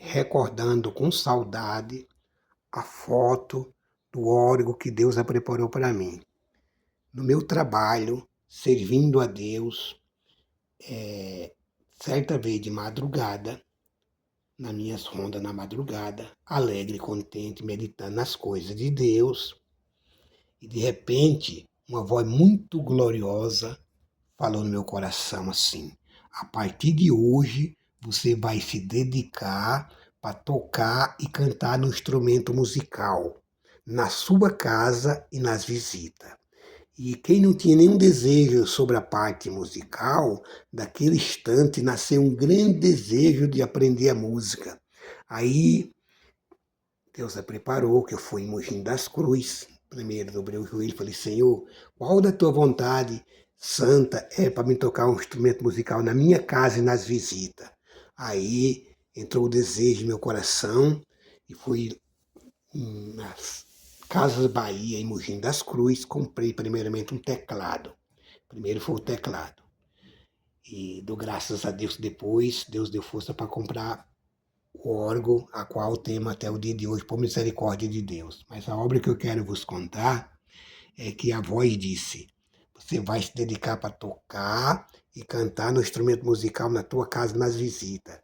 recordando com saudade a foto do órgão que Deus a preparou para mim. No meu trabalho, servindo a Deus, certa vez de madrugada, nas minhas rondas na madrugada, alegre, contente, meditando nas coisas de Deus, e de repente, uma voz muito gloriosa falou no meu coração assim: a partir de hoje, você vai se dedicar para tocar e cantar no instrumento musical, na sua casa e nas visitas. E quem não tinha nenhum desejo sobre a parte musical, daquele instante nasceu um grande desejo de aprender a música. Aí Deus a preparou, que eu fui em Mogi das Cruzes. Primeiro dobrei o joelho e falei: Senhor, qual da tua vontade santa é para me tocar um instrumento musical na minha casa e nas visitas? Aí entrou o desejo no meu coração e fui nas Casas Bahia, em Mogi das Cruzes, comprei primeiramente um teclado. Primeiro foi o teclado. E dou graças a Deus depois, Deus deu força para comprar o órgão, a qual temos até o dia de hoje, por misericórdia de Deus. Mas a obra que eu quero vos contar é que a voz disse: você vai se dedicar para tocar e cantar no instrumento musical na tua casa, nas visitas.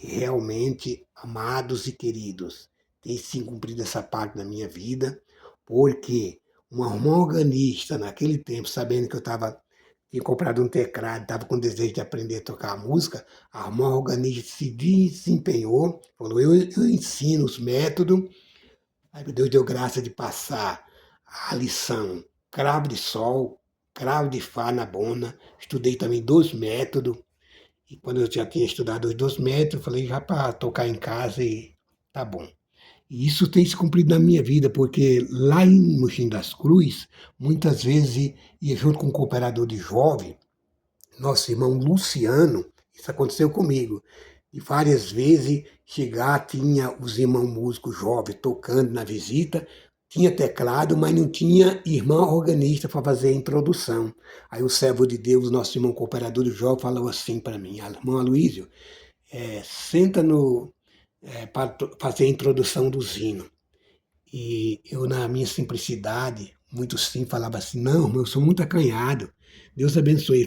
E realmente, amados e queridos, tem sim cumprido essa parte na minha vida, porque uma organista naquele tempo, sabendo que eu tinha comprado um teclado, estava com desejo de aprender a tocar música, a irmã organista se desempenhou, falou: eu ensino os métodos. Aí Deus deu graça de passar a lição cravo de sol, cravo de fá na bona. Estudei também 2 métodos. E quando eu já tinha estudado os 2 métodos, falei já para tocar em casa e tá bom. E isso tem se cumprido na minha vida, porque lá em Mogi das Cruzes, muitas vezes ia junto com um cooperador de jovem, nosso irmão Luciano, isso aconteceu comigo. E várias vezes chegar, tinha os irmãos músicos jovens tocando na visita, tinha teclado, mas não tinha irmão organista para fazer a introdução. Aí o servo de Deus, nosso irmão cooperador de jovem, falou assim para mim: irmão Aloísio, senta para fazer a introdução do hino. E eu, na minha simplicidade, muito sim, falava assim: não, eu sou muito acanhado. Deus abençoe.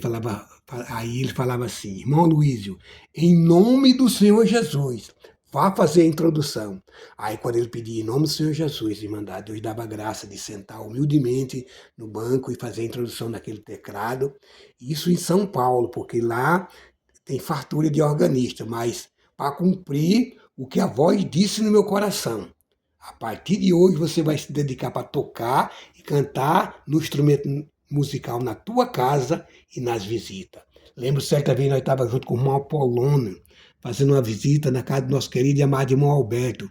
Aí ele falava assim: irmão Luísio, em nome do Senhor Jesus, vá fazer a introdução. Aí quando ele pedia em nome do Senhor Jesus, irmandade, Deus dava a graça de sentar humildemente no banco e fazer a introdução naquele teclado. Isso em São Paulo, porque lá tem fartura de organista, mas para cumprir o que a voz disse no meu coração. A partir de hoje você vai se dedicar para tocar e cantar no instrumento musical na tua casa e nas visitas. Lembro certa vez nós estávamos junto com o irmão Apolônio, fazendo uma visita na casa do nosso querido e amado irmão Alberto.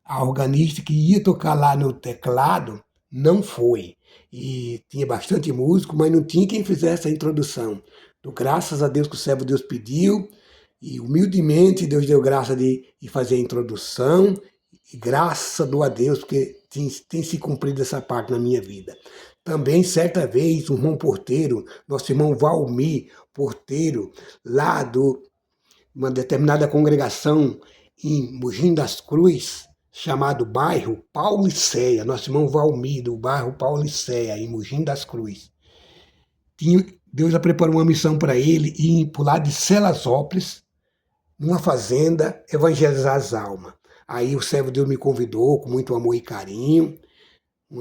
A organista que ia tocar lá no teclado não foi. E tinha bastante músico, mas não tinha quem fizesse a introdução. Então, graças a Deus que o servo de Deus pediu, e humildemente Deus deu graça de fazer a introdução, e graças a Deus, porque tem se cumprido essa parte na minha vida. Também, certa vez, o irmão porteiro, nosso irmão Valmir, porteiro, lá de uma determinada congregação em Mogi das Cruzes, chamado bairro Paulicéia, nosso irmão Valmir, do bairro Paulicéia, em Mogi das Cruzes. Deus já preparou uma missão para ele ir para o lado de Celazópolis, numa fazenda, evangelizar as almas. Aí o servo de Deus me convidou com muito amor e carinho.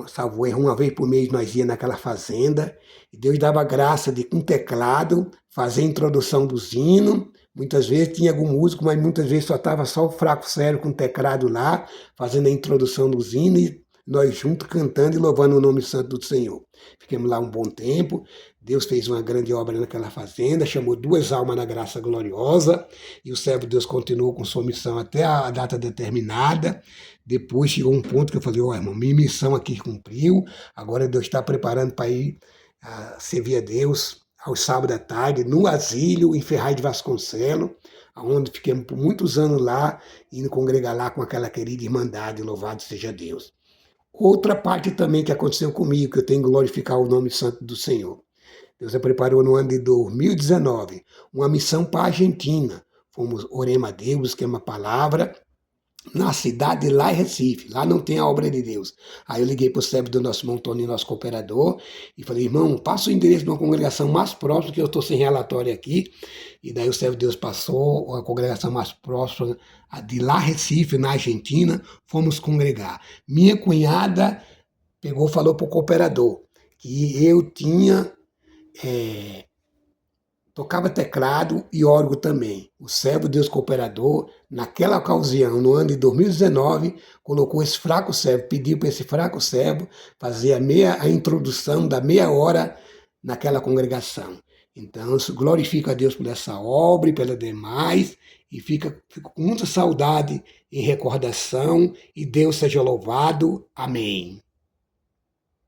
Salvo erro, uma vez por mês nós ia naquela fazenda. E Deus dava graça de, com teclado, fazer a introdução dos hinos. Muitas vezes tinha algum músico, mas muitas vezes só estava só o fraco sério com o teclado lá, fazendo a introdução dos hinos. E nós juntos cantando e louvando o nome santo do Senhor. Ficamos lá um bom tempo. Deus fez uma grande obra naquela fazenda, chamou 2 almas na graça gloriosa, e o servo de Deus continuou com sua missão até a data determinada. Depois chegou um ponto que eu falei: irmão, minha missão aqui cumpriu, agora Deus está preparando para ir servir a Deus aos sábados à tarde, no asilo, em Ferraz de Vasconcelos, onde fiquemos por muitos anos lá, indo congregar lá com aquela querida irmandade, louvado seja Deus. Outra parte também que aconteceu comigo, que eu tenho que glorificar o nome santo do Senhor. Deus preparou no ano de 2019 uma missão para a Argentina. Fomos, oremos a Deus, busquemos a palavra, na cidade lá em Recife, lá não tem a obra de Deus. Aí eu liguei para o servo do nosso irmão Tony, nosso cooperador, e falei, irmão, passa o endereço de uma congregação mais próxima, que eu estou sem relatório aqui. E daí o servo de Deus passou a congregação mais próxima de lá Recife, na Argentina, fomos congregar. Minha cunhada pegou, falou para o cooperador que eu tinha tocava teclado e órgão também. O servo Deus Cooperador, naquela ocasião, no ano de 2019, colocou esse fraco servo, pediu para esse fraco servo fazer a introdução da meia hora naquela congregação. Então, glorifico a Deus por essa obra e pelas demais, e fico com muita saudade em recordação, e Deus seja louvado. Amém.